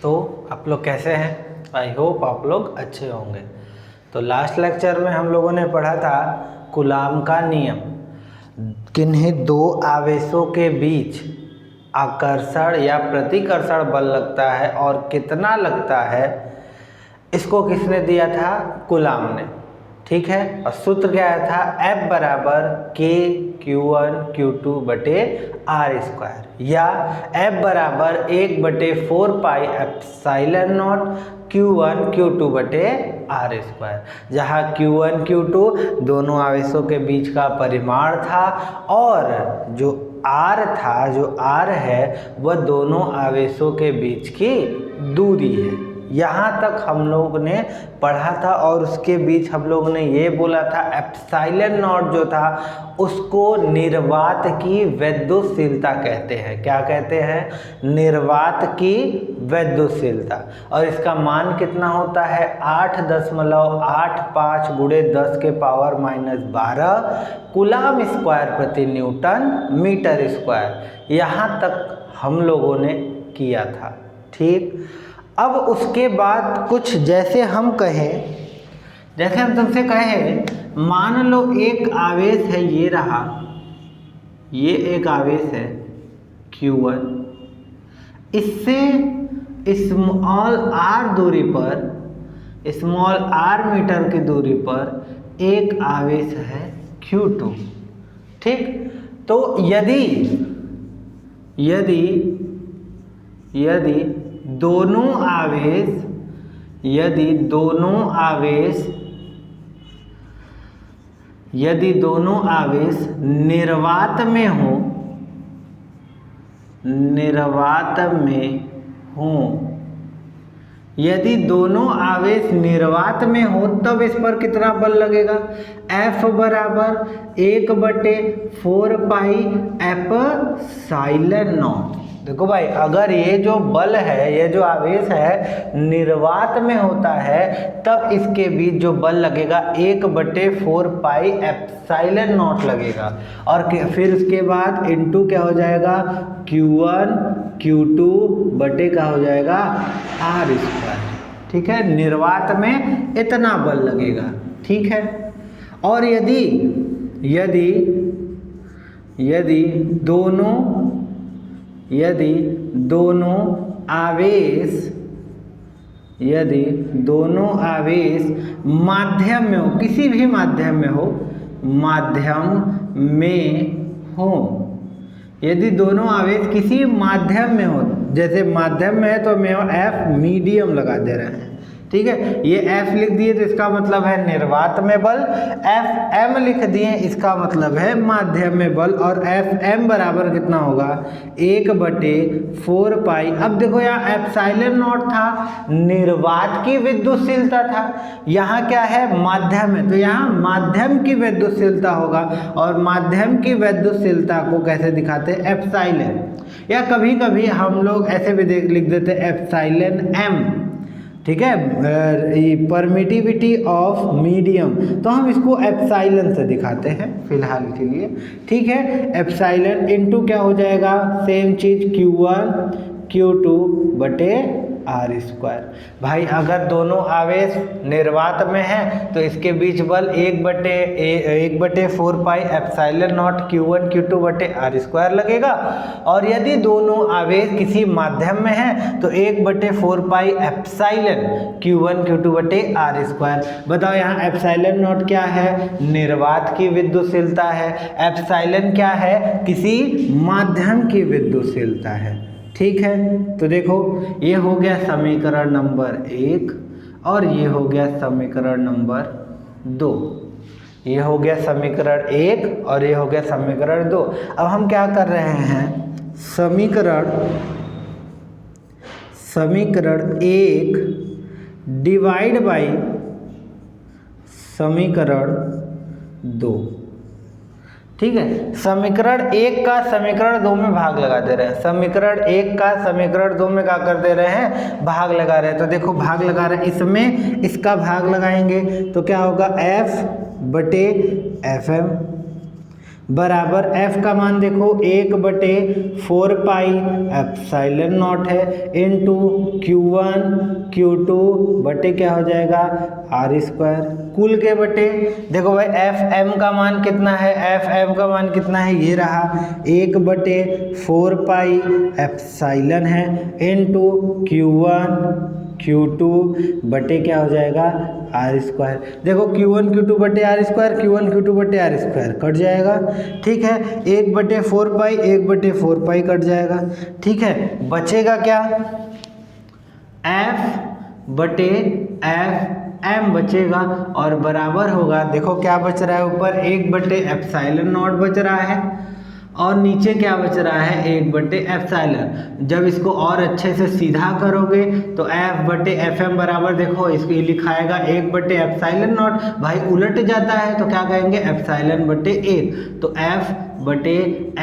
तो आप लोग कैसे हैं? आई होप आप लोग अच्छे होंगे। तो लास्ट लेक्चर में हम लोगों ने पढ़ा था कूलाम का नियम, किन्हीं दो आवेशों के बीच आकर्षण या प्रतिकर्षण बल लगता है और कितना लगता है, इसको किसने दिया था? कूलाम ने। ठीक है, और सूत्र क्या आया था? F बराबर के Q1 Q2 बटे आर स्क्वायर, या F बराबर 1/4 pi epsilon not Q1 Q2 बटे आर स्क्वायर, जहाँ Q1 Q2 दोनों आवेशों के बीच का परिमाण था और जो R था, जो R है, वह दोनों आवेशों के बीच की दूरी है। यहाँ तक हम लोग ने पढ़ा था और उसके बीच हम लोग ने ये बोला था एप्सिलॉन नॉट जो था उसको निर्वात की वैद्युतशीलता कहते हैं। क्या कहते हैं? निर्वात की वैद्युतशीलता। और इसका मान कितना होता है? 8.85 गुणे 10 के पावर -12 कूलाम स्क्वायर प्रति न्यूटन मीटर स्क्वायर। यहाँ तक हम लोगों ने किया था। ठीक, अब उसके बाद कुछ जैसे हम कहें, जैसे हम तुमसे कहें, मान लो एक आवेश है, ये रहा, ये एक आवेश है Q1, इससे स्मॉल r दूरी पर, स्मॉल r मीटर की दूरी पर एक आवेश है Q2। ठीक, तो यदि दोनों आवेश निर्वात में हो, तब इस पर कितना बल लगेगा? F बराबर 1/4 पाई एप्सिलॉन नॉट। देखो भाई, अगर ये जो बल है, ये जो आवेश है निर्वात में होता है, तब इसके बीच जो बल लगेगा 1/4 पाई एप्सिलॉन नॉट लगेगा, और फिर उसके बाद इनटू क्या हो जाएगा? Q1 Q2 बटे का हो जाएगा आर स्क्वायर। ठीक है, निर्वात में इतना बल लगेगा। ठीक है, और यदि दोनों आवेश माध्यम में हो, किसी भी माध्यम में हो, यदि दोनों आवेश किसी माध्यम में हो, जैसे माध्यम में है तो मैं F मीडियम लगा दे रहे हैं। ठीक है, ये F लिख दिए तो इसका मतलब है निर्वात में बल, FM लिख दिए इसका मतलब है माध्यम में बल, और FM बराबर कितना होगा? 1/4 पाई। अब देखो यहाँ एप्सिलॉन नॉट था, निर्वात की विद्युतशीलता था, यहाँ क्या है? माध्यम है, तो यहाँ माध्यम की विद्युतशीलता होगा, और माध्यम की विद्युतशीलता को कैसे दिखाते हैं? एप्सिलॉन, या कभी कभी हम लोग ऐसे भी लिख देते हैं एप्सिलॉन M। ठीक है, परमिटिविटी ऑफ मीडियम, तो हम इसको एप्सिलॉन से दिखाते हैं फिलहाल के लिए। ठीक है, एप्सिलॉन इनटू क्या हो जाएगा? सेम चीज Q1 Q2 बटे आर स्क्वायर। भाई अगर दोनों आवेश निर्वात में हैं तो इसके बीच बल 1/4 pi epsilon not Q1 Q2 बटे आर स्क्वायर लगेगा, और यदि दोनों आवेश किसी माध्यम में हैं तो 1/4 पाई एप्सिलॉन Q1 Q2 बटे आर स्क्वायर। बताओ यहाँ एप्सिलॉन नॉट क्या है? निर्वात की विद्युतशीलता है। एप्सिलॉन क्या है? किसी माध्यम की विद्युतशीलता है। ठीक है, तो देखो ये हो गया समीकरण नंबर 1 और ये हो गया समीकरण नंबर 2। ये हो गया समीकरण 1 और ये हो गया समीकरण 2। अब हम क्या कर रहे हैं? समीकरण 1 डिवाइड बाई समीकरण 2। ठीक है, समीकरण 1 का समीकरण 2 में भाग लगा दे रहे हैं। समीकरण 1 का समीकरण 2 में क्या कर दे रहे हैं? भाग लगा रहे हैं। तो देखो भाग लगा रहे हैं, इसमें इसका भाग लगाएंगे तो क्या होगा? F बटे FM बराबर एफ का मान देखो 1/4 पाई एप्सिलॉन नॉट है इनटू Q1 Q2 बटे क्या हो जाएगा R²। कुल के बटे देखो भाई एफ एम का मान कितना है, एफ एम का मान कितना है, ये रहा 1/4 पाई एप्सिलॉन है इनटू Q1 Q2 बटे क्या हो जाएगा R²। देखो Q1 Q2 बटे R², Q1 Q2 बटे R² कट जाएगा। ठीक है, 1/4 पाई 1/4 पाई कट जाएगा। ठीक है, बचेगा क्या, F बटे एफ एम बचेगा और बराबर होगा, देखो क्या बच रहा है ऊपर 1/एप्सिलॉन नॉट बच रहा है और नीचे क्या बच रहा है 1/एप्सिलॉन। जब इसको और अच्छे से सीधा करोगे तो F/FM बराबर देखो इसको लिखाएगा 1/एप्सिलॉन नॉट, भाई उलट जाता है तो क्या कहेंगे एप्सिलॉन/1, तो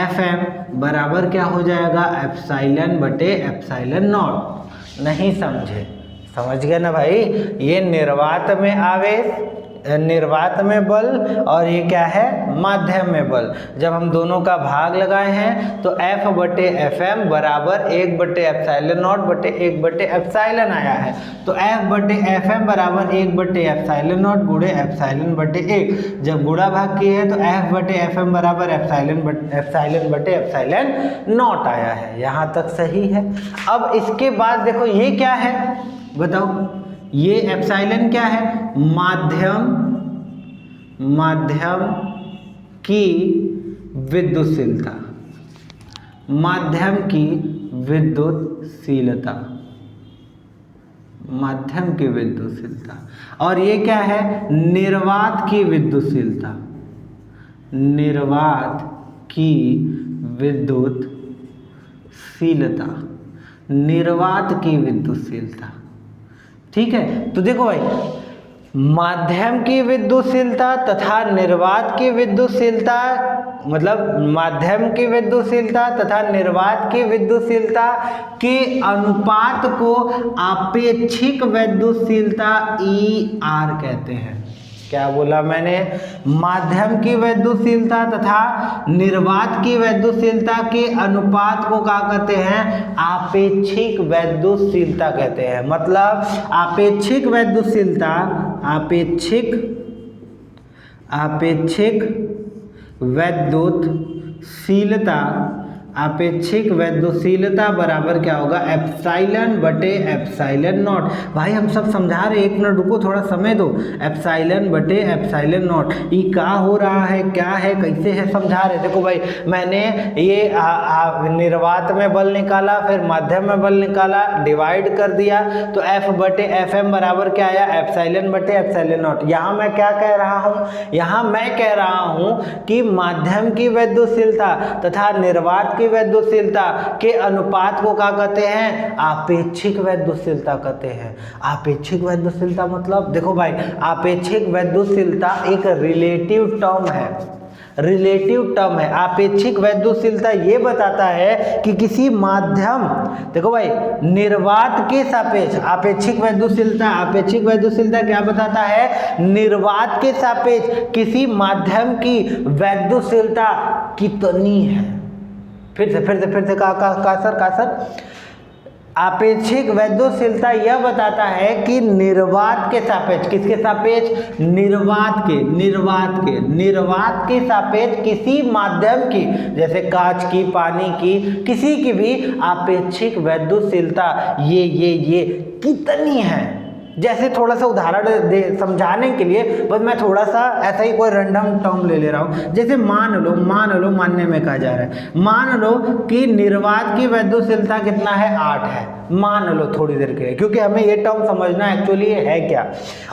F/FM बराबर क्या हो जाएगा एप्सिलॉन/एप्सिलॉन नॉट। नहीं समझे, समझ गए ना भाई, ये निर्वात में आवेश, निर्वात में बल और ये क्या है माध्यम में बल। जब हम दोनों का भाग लगाए हैं तो F/FM बराबर 1/एप्सिलॉन नॉट बटे 1/एप्सिलॉन आया है, तो F/FM बराबर 1/एप्सिलॉन नॉट गुणे एप्सिलॉन/1। जब गुणा भाग किए हैं तो F/FM बराबर एप्सिलॉन/एप्सिलॉन नॉट आया है। यहाँ तक सही है। अब इसके बाद देखो ये क्या है बताओ, ये एप्सिलॉन क्या है, माध्यम की विद्युतशीलता, माध्यम की विद्युतशीलता, माध्यम की विद्युतशीलता। और ये क्या है निर्वात की विद्युतशीलता, निर्वात की विद्युतशीलता, निर्वात की विद्युतशीलता। ठीक है, तो देखो भाई माध्यम की विद्युतशीलता तथा निर्वात की विद्युतशीलता, मतलब माध्यम की विद्युतशीलता तथा निर्वात की विद्युतशीलता के अनुपात को आपेक्षिक विद्युतशीलता ER कहते हैं। क्या बोला मैंने, माध्यम की विद्युतशीलता तथा निर्वात की विद्युतशीलता के अनुपात को क्या कहते हैं, आपेक्षिक विद्युतशीलता कहते हैं। मतलब आपेक्षिक विद्युतशीलता, आपेक्षिक विद्युतशीलता, आपेक्षिक विद्युतशीलता बराबर क्या होगा एप्सिलॉन/एप्सिलॉन नॉट। भाई हम सब समझा रहे, एक मिनट रुको, थोड़ा समय दो। एप्सिलॉन/एप्सिलॉन नॉट ये क्या हो रहा है, क्या है, कैसे है, समझा रहे। देखो भाई मैंने ये निर्वात में बल निकाला, फिर माध्यम में बल निकाला, डिवाइड कर दिया तो F/FM बराबर क्या आया एप्सिलॉन/एप्सिलॉन नॉट। यहाँ मैं क्या कह रहा हूँ, यहाँ मैं कह रहा हूँ कि माध्यम की विद्युतशीलता तथा निर्वात की विद्युतशीलता के अनुपात को क्या कहते हैं, आपेक्षिक विद्युतशीलता कहते हैं। आपेक्षिक विद्युतशीलता मतलब देखो भाई आपेक्षिक विद्युतशीलता एक रिलेटिव टर्म है, रिलेटिव टर्म है। आपेक्षिक विद्युतशीलता ये बताता है कि किसी माध्यम, देखो भाई निर्वात के सापेक्ष आपेक्षिक विद्युतशीलता, आपेक्षिक विद्युतशीलता क्या बताता है, निर्वात के सापेक्ष किसी माध्यम की विद्युतशीलता कितनी है। फिर से का सर आपेक्षिक विद्युतशीलता यह बताता है कि निर्वात के सापेक्ष, किसके सापेक्ष, निर्वात के सापेक्ष किसी माध्यम की, जैसे कांच की, पानी की, किसी की भी आपेक्षिक विद्युतशीलता ये कितनी है। जैसे थोड़ा सा उदाहरण दे समझाने के लिए, बस मैं थोड़ा सा ऐसा ही कोई रैंडम टर्म ले रहा हूँ। जैसे मान लो मानने में कहा जा रहा है, मान लो कि निर्वात की विद्युतशीलता कितना है 8 है, मान लो थोड़ी देर के लिए, क्योंकि हमें ये टर्म समझना एक्चुअली है क्या।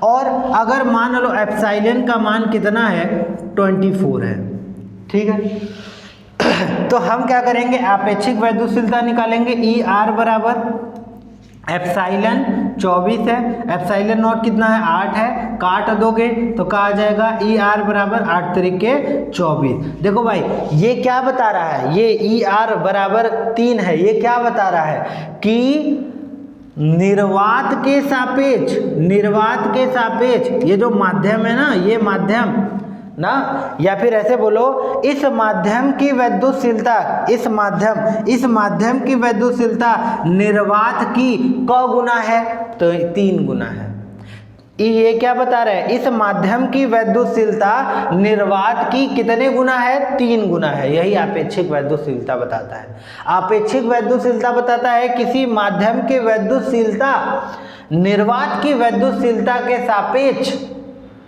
और अगर मान लो एप्सिलॉन का मान कितना है 24 है, ठीक है, तो हम क्या करेंगे आपेक्षिक विद्युतशीलता निकालेंगे। ER बराबर एप्सिलॉन 24 है, एप्सिलॉन नॉट कितना है 8 है, काट दोगे तो क्या आ जाएगा ER बराबर 8 तरीके 24। देखो भाई ये क्या बता रहा है, ये ER बराबर 3 है, ये क्या बता रहा है कि निर्वात के सापेक्ष ये जो माध्यम है ना, ये माध्यम ना, या फिर ऐसे बोलो इस माध्यम की वैद्युतशीलता, इस माध्यम की वैद्युतशीलता निर्वात की क गुना है, तो 3 गुना है। ये क्या बता रहा है, इस माध्यम की वैद्युतशीलता निर्वात की कितने गुना है, 3 गुना है। यही आपेक्षिक वैद्युतशीलता बताता है। आपेक्षिक वैद्युतशीलता बताता है किसी माध्यम की वैद्युतशीलता निर्वात की वैद्युतशीलता के सापेक्ष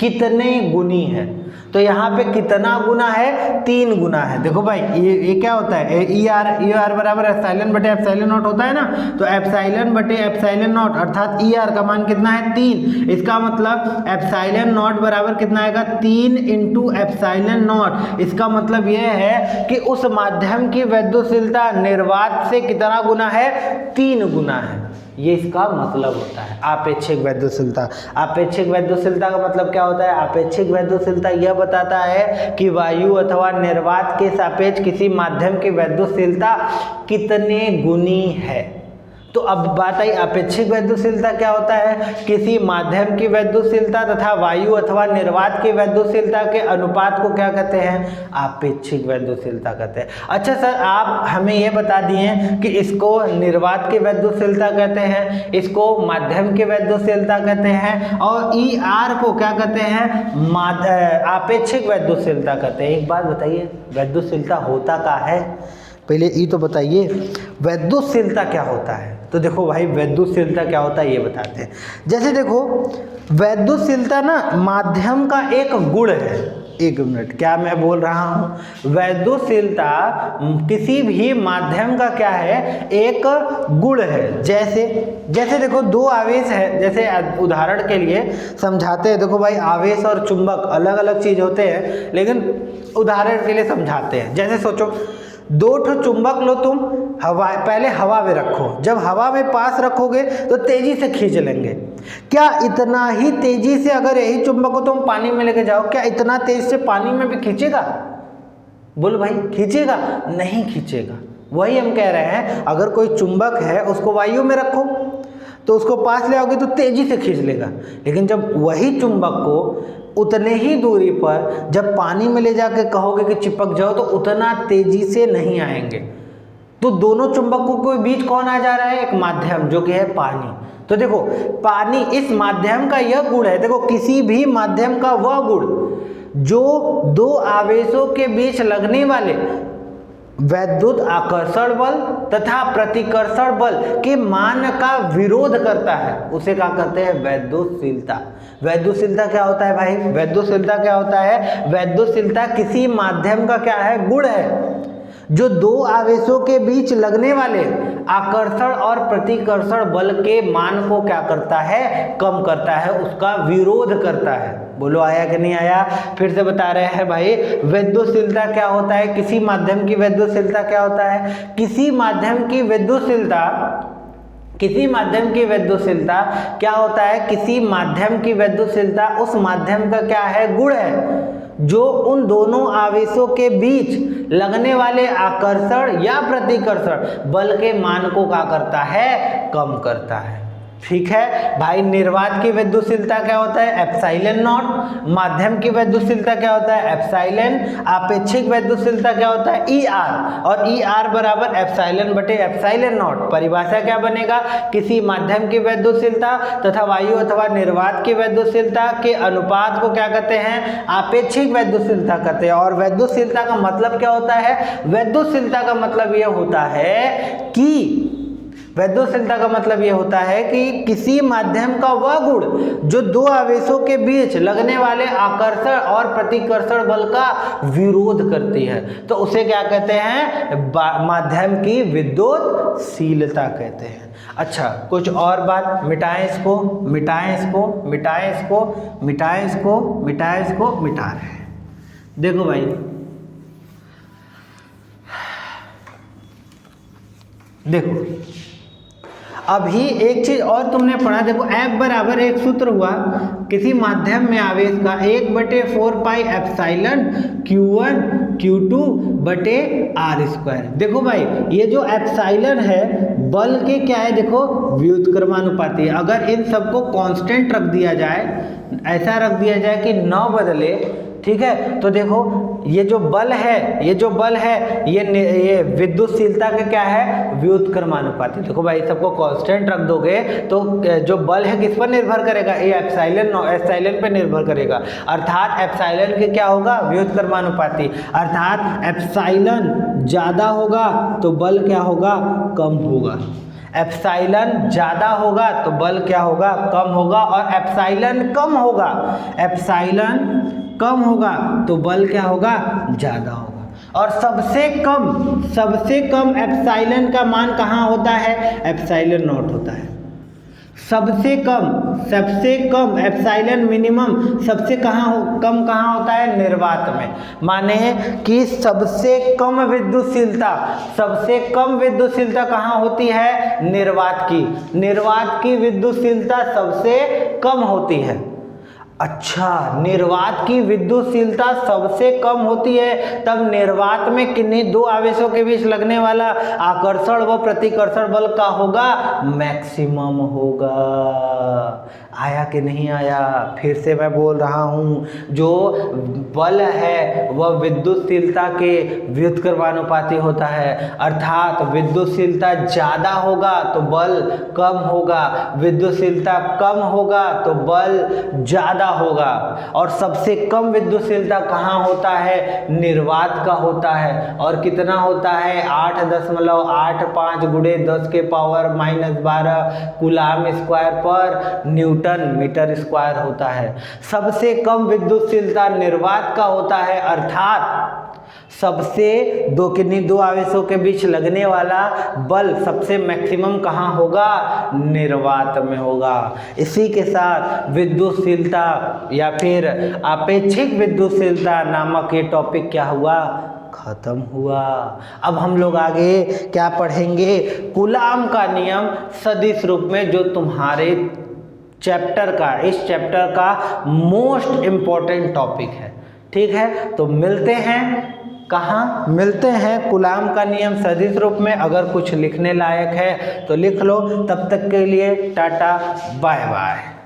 कितने गुनी है। तो यहाँ पे कितना गुना है, 3 गुना है। देखो भाई ये क्या होता है, ई आर बराबर एप्सिलॉन बटे एप्सिलॉन नॉट होता है ना, तो एप्सिलॉन बटे एप्सिलॉन नॉट अर्थात ई आर का मान कितना है, 3। इसका मतलब एप्सिलॉन नॉट बराबर कितना आएगा, 3 इंटू एप्सिलॉन नॉट। इसका मतलब यह है कि उस माध्यम की वैद्युतशीलता निर्वात से कितना गुना है, 3 गुना है। ये इसका मतलब होता है आपेक्षिक वैद्युतशीलता। आपेक्षिक वैद्युतशीलता का मतलब क्या होता है, आपेक्षिक वैद्युतशीलता यह बताता है कि वायु अथवा निर्वात के सापेक्ष किसी माध्यम की वैद्युतशीलता कितने गुनी है। तो अब बात आई अपेक्षिक वैद्युतशीलता क्या होता है, किसी माध्यम की वैद्युतशीलता तथा वायु अथवा निर्वात की वैद्युतशीलता के अनुपात को क्या कहते हैं, आपेक्षिक वैद्युतशीलता कहते हैं। अच्छा सर आप हमें ये बता दिए कि इसको निर्वात की वैद्युतशीलता कहते हैं, इसको माध्यम की वैद्युतशीलता कहते हैं, और ई आर को क्या कहते हैं, आपेक्षिक वैद्युतशीलता कहते हैं। एक बात बताइए, वैद्युतशीलता होता क्या है, पहले ये तो बताइए वैद्युतशीलता क्या होता है। तो देखो भाई वैद्युतशीलता क्या होता है ये बताते हैं। जैसे देखो वैद्युतशीलता ना माध्यम का एक गुण है। एक मिनट, क्या मैं बोल रहा हूँ, वैद्युतशीलता किसी भी माध्यम का क्या है, एक गुण है। जैसे देखो 2 आवेश है, जैसे उदाहरण के लिए समझाते हैं। देखो भाई आवेश और चुंबक अलग अलग चीज होते हैं, लेकिन उदाहरण के लिए समझाते हैं। जैसे सोचो 2 ठो चुंबक लो तुम, पहले हवा में रखो, जब हवा में पास रखोगे तो तेजी से खींच लेंगे। क्या इतना ही तेजी से अगर यही चुंबक को तुम पानी में लेके जाओ, क्या इतना तेज से पानी में भी खींचेगा? बोलो भाई खींचेगा? नहीं खींचेगा। वही हम कह रहे हैं, अगर कोई चुंबक है उसको वायु में रखो तो उसको पास ले आओगे तो तेजी से खींच लेगा, लेकिन जब वही चुंबक को उतने ही दूरी पर जब पानी में ले जाके कहोगे कि चिपक जाओ तो उतना तेजी से नहीं आएंगे। तो दोनों चुंबकों के बीच कौन आ जा रहा है, एक माध्यम जो कि है पानी। तो देखो पानी इस माध्यम का यह गुण है, देखो किसी भी माध्यम का वह गुण जो 2 आवेशों के बीच लगने वाले वैद्युत आकर्षण बल तथा प्रतिकर्षण बल के मान का विरोध करता है, उसे क्या कहते हैं, वैद्युतशीलता। वैद्युतशीलता क्या होता है भाई, वैद्युतशीलता क्या होता है, वैद्युतशीलता किसी माध्यम का क्या है, गुण है जो 2 आवेशों के बीच लगने वाले आकर्षण और प्रतिकर्षण बल के मान को क्या करता है, कम करता है, उसका विरोध करता है। बोलो आया कि नहीं आया? फिर से बता रहे हैं भाई, वैद्युतशीलता क्या होता है, किसी माध्यम की वैद्युतशीलता क्या होता है, किसी माध्यम की वैद्युतशीलता क्या होता है, किसी माध्यम की वैद्युतशीलता उस माध्यम का क्या है, गुण है जो उन दोनों आवेशों के बीच लगने वाले आकर्षण या प्रतिकर्षण बल के मान को क्या करता है, कम करता है। ठीक है भाई। निर्वात की वैद्युतशीलता क्या होता है, एप्सिलॉन नॉट। माध्यम की वैद्युतशीलता क्या होता है, एप्सिलॉन। आपेक्षिक वैद्युतशीलता क्या होता है, ई आर, और ई आर बराबर एप्सिलॉन बटे एप्सिलॉन नॉट। परिभाषा क्या बनेगा, किसी माध्यम की वैद्युतशीलता तथा वायु अथवा निर्वात की वैद्युतशीलता के अनुपात को क्या कहते हैं, आपेक्षिक वैद्युतशीलता कहते हैं। और वैद्युतशीलता का मतलब क्या होता है, वैद्युतशीलता का मतलब यह होता है कि वैद्युतशीलता का मतलब ये होता है कि किसी माध्यम का वह गुण जो 2 आवेशों के बीच लगने वाले आकर्षण और प्रतिकर्षण बल का विरोध करती है, तो उसे क्या कहते हैं, माध्यम की विद्युतशीलता कहते हैं। अच्छा कुछ और बात, मिटाएं इसको, मिटा रहे हैं। देखो भाई देखो अभी एक चीज और तुमने पढ़ा, देखो F बराबर एक सूत्र हुआ किसी माध्यम में आवेश का 1/4 पाई एप्सिलॉन Q1 Q2 बटे R स्क्वायर। देखो भाई ये जो एप्सिलॉन है बल के क्या है, देखो व्युत्क्रमानुपाती है। अगर इन सबको कांस्टेंट रख दिया जाए, ऐसा रख दिया जाए कि न बदले, ठीक है। तो देखो ये जो बल है, ये विद्युतशीलता के क्या है, व्युत्क्रमानुपाती। देखो भाई सबको कांस्टेंट रख दोगे तो जो बल है किस पर निर्भर करेगा, ये एप्सिलॉन पे निर्भर करेगा, अर्थात एप्सिलॉन के क्या होगा, व्युत्क्रमानुपाती। अर्थात एप्सिलॉन ज़्यादा होगा तो बल क्या होगा, कम होगा। एप्सिलॉन ज़्यादा होगा तो बल क्या होगा, कम होगा। और एप्सिलॉन कम होगा तो बल क्या होगा, ज़्यादा होगा। और सबसे कम एप्सिलॉन का मान कहाँ होता है, एप्सिलॉन नॉट होता है। सबसे कम एप्सिलॉन मिनिमम सबसे कम कहाँ होता है, निर्वात में। माने कि सबसे कम विद्युतशीलता कहाँ होती है, निर्वात की विद्युतशीलता सबसे कम होती है। अच्छा, निर्वात की विद्युतशीलता सबसे कम होती है, तब निर्वात में किन्हीं दो आवेशों के बीच लगने वाला आकर्षण व प्रतिकर्षण बल का होगा, मैक्सिमम होगा। आया कि नहीं आया, फिर से मैं बोल रहा हूँ, जो बल है वह विद्युतशीलता के व्युत्क्रमानुपाती होता है। अर्थात विद्युतशीलता ज़्यादा होगा तो बल कम होगा, विद्युतशीलता कम होगा तो बल ज़्यादा होगा। और सबसे कम विद्युतशीलता कहाँ होता है, निर्वात का होता है। और कितना होता है, 8.85 गुणे 10 के पावर -12 कूलाम स्क्वायर पर न्यूटन मीटर स्क्वायर होता है। सबसे कम विद्युतशीलता निर्वात का होता है, अर्थात सबसे किन्हीं दो आवेशों के बीच लगने वाला बल सबसे मैक्सिमम कहाँ होगा, निर्वात में होगा। इसी के साथ विद्युतशीलता या फिर आपेक्षिक विद्युतशीलता नामक ये टॉपिक क्या हुआ, खत्म हुआ। अब हम लोग आगे क्या पढ़ेंगे, कूलाम का नियम सदिश रूप में, जो तुम्हारे इस चैप्टर का मोस्ट इम्पोर्टेंट टॉपिक है। ठीक है, तो मिलते हैं कहाँ, मिलते हैं कूलाम का नियम सदिश रूप में। अगर कुछ लिखने लायक है तो लिख लो, तब तक के लिए टाटा बाय बाय।